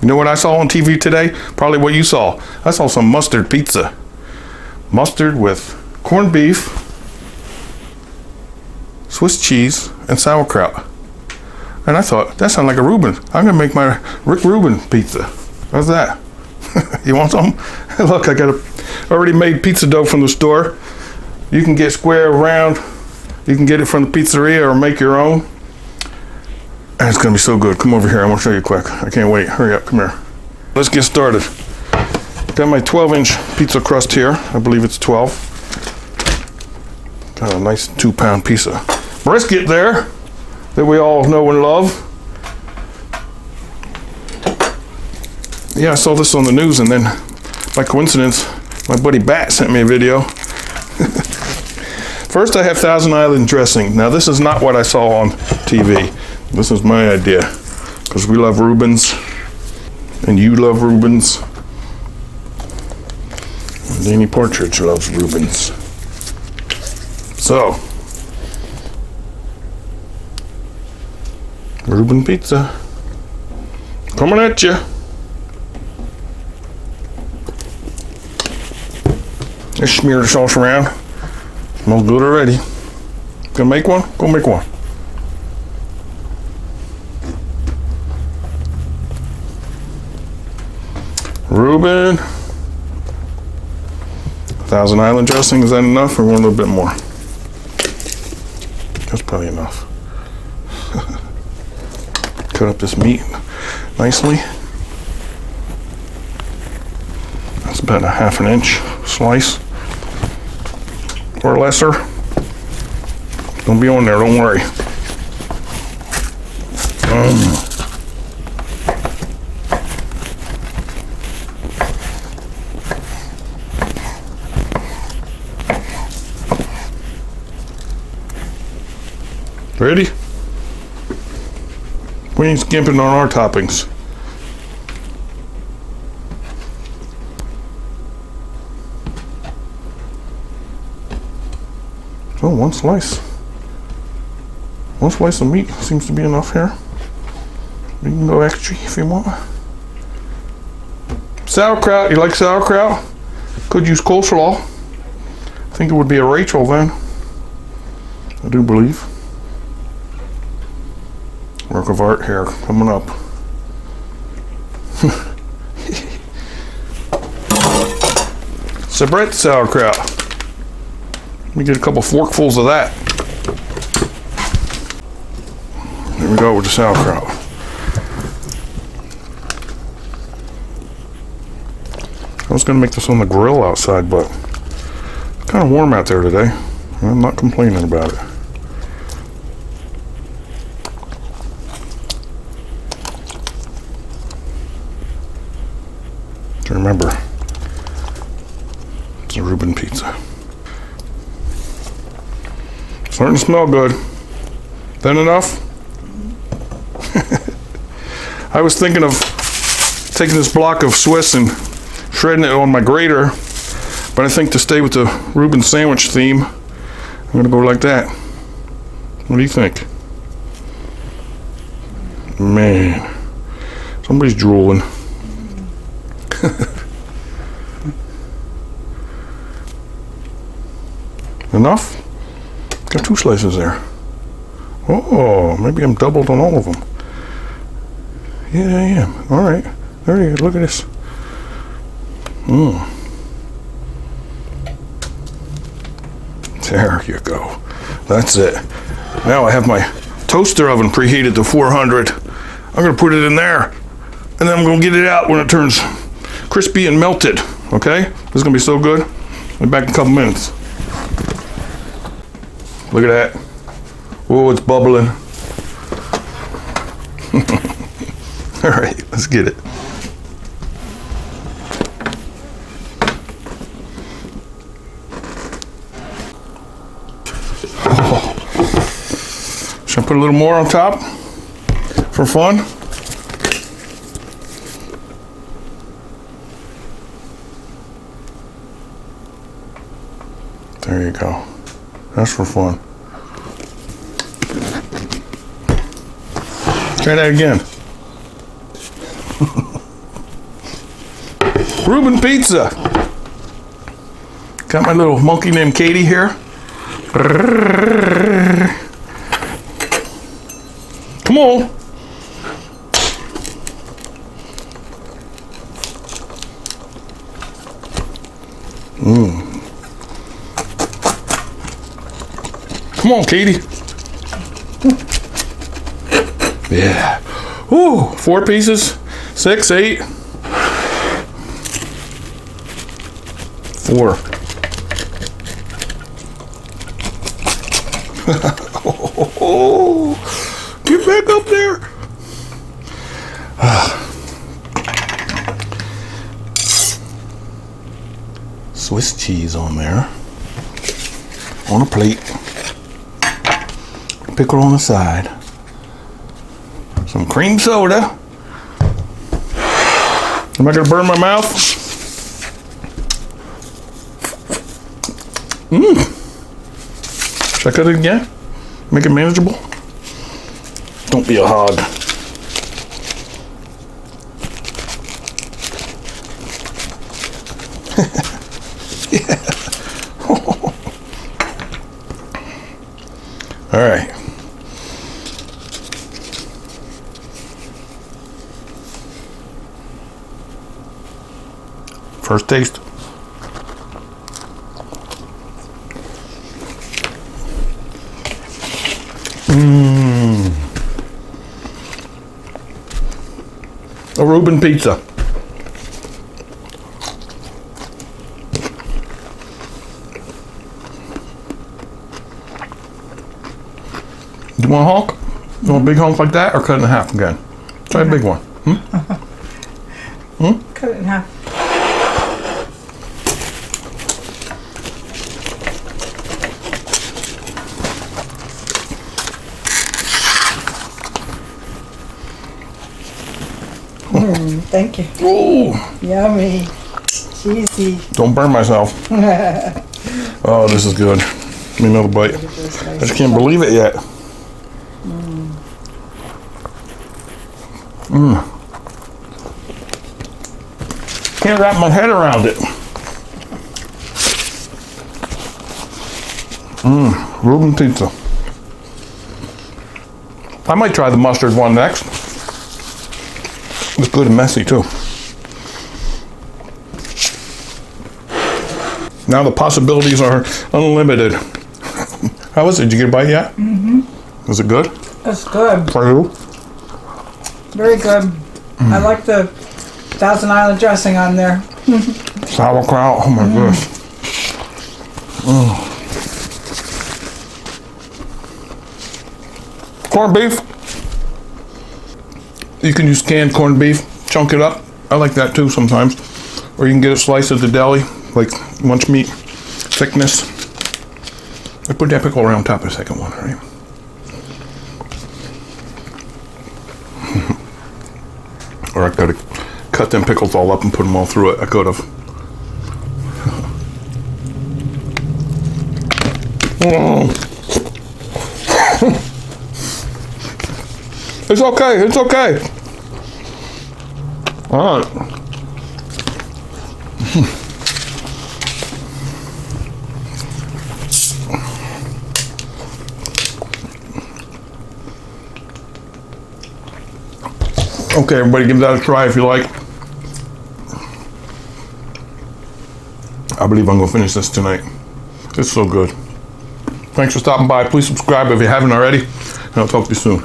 You know what I saw on TV today? Probably what you saw. I saw some mustard pizza. Mustard with corned beef, Swiss cheese, and sauerkraut. And I thought, that sounds like a Reuben. I'm gonna make my Reuben pizza. How's that? You want some? Look, I got a already made pizza dough from the store. You can get square, round. You can get it from the pizzeria or make your own. And it's gonna be so good. Come over here, I wanna show you quick. I can't wait, hurry up, come here. Let's get started. Got my 12-inch pizza crust here. I believe it's 12. Got a nice 2-pound piece of brisket there that we all know and love. Yeah, I saw this on the news, and then by coincidence, my buddy Bat sent me a video. First, I have Thousand Island dressing. Now, this is not what I saw on TV. This is my idea, because we love Reubens, and you love Reubens, and Danny Partridge loves Reubens. So, Reuben pizza, coming at you. Just smear the sauce around. Smells good already. Gonna make one? Go make one. Reuben. Thousand Island dressing, is that enough, or want a little bit more? That's probably enough. Cut up this meat nicely. That's about a 1/2 inch slice or lesser. Don't be on there, don't worry. Ready? We ain't skimping on our toppings. So one slice of meat seems to be enough here. You can go extra if you want. Sauerkraut, you like sauerkraut? Could use coleslaw. I think it would be a Rachel then. I do believe. Work of art here coming up. Sabret sauerkraut. Let me get a couple forkfuls of that. There we go with the sauerkraut. I was gonna make this on the grill outside, but it's kind of warm out there today. I'm not complaining about it. Remember, it's a Reuben pizza. Starting to smell good. That enough? I was thinking of taking this block of Swiss and shredding it on my grater, but I think to stay with the Reuben sandwich theme, I'm gonna go like that. What do you think? Man, somebody's drooling. Enough? Got 2 slices there. Oh, maybe I'm doubled on all of them. Yeah, I am. All right. There you go. Look at this. There you go. That's it. Now I have my toaster oven preheated to 400. I'm going to put it in there, and then I'm going to get it out when it turns crispy and melted. Okay? This is going to be so good. I'll be back in a couple minutes. Look at that. Oh, it's bubbling. All right, let's get it. Oh. Should I put a little more on top for fun? There you go. That's for fun. Try that again. Reuben pizza. Got my little monkey named Katie here. Come on. Come on, Katie. Yeah. Ooh, 4 pieces. 6, 8. 4. Oh, get back up there. Swiss cheese on there. On a plate. Pickle on the side. Some cream soda. Am I gonna burn my mouth? Should I cut it again? Make it manageable? Don't be a hog. Yeah. All right. First taste. A Reuben pizza. You want a honk? You want a big honk like that, or cut it in half again? Try a big one. Cut it in half. Thank you. Oh, Yummy. Cheesy. don't burn myself. Oh, this is good. Give me another bite. I just can't believe it yet. Can't wrap my head around it. Reuben pizza. I might try the mustard one next. It's good and messy too. Now the possibilities are unlimited. How was it? Did you get a bite yet? Mm-hmm. Was it good? It's good. For you? Very good. I like the Thousand Island dressing on there. Sauerkraut. Oh my gosh. Corned beef. You can use canned corned beef, chunk it up. I like that too sometimes. Or you can get a slice at the deli, like lunch meat thickness. I put that pickle around top of the second one, right? Or I could have cut them pickles all up and put them all through it. I could have. It's okay, it's okay. All right. Okay, everybody give that a try if you like. I believe I'm gonna finish this tonight. It's so good. Thanks for stopping by. Please subscribe if you haven't already, and I'll talk to you soon.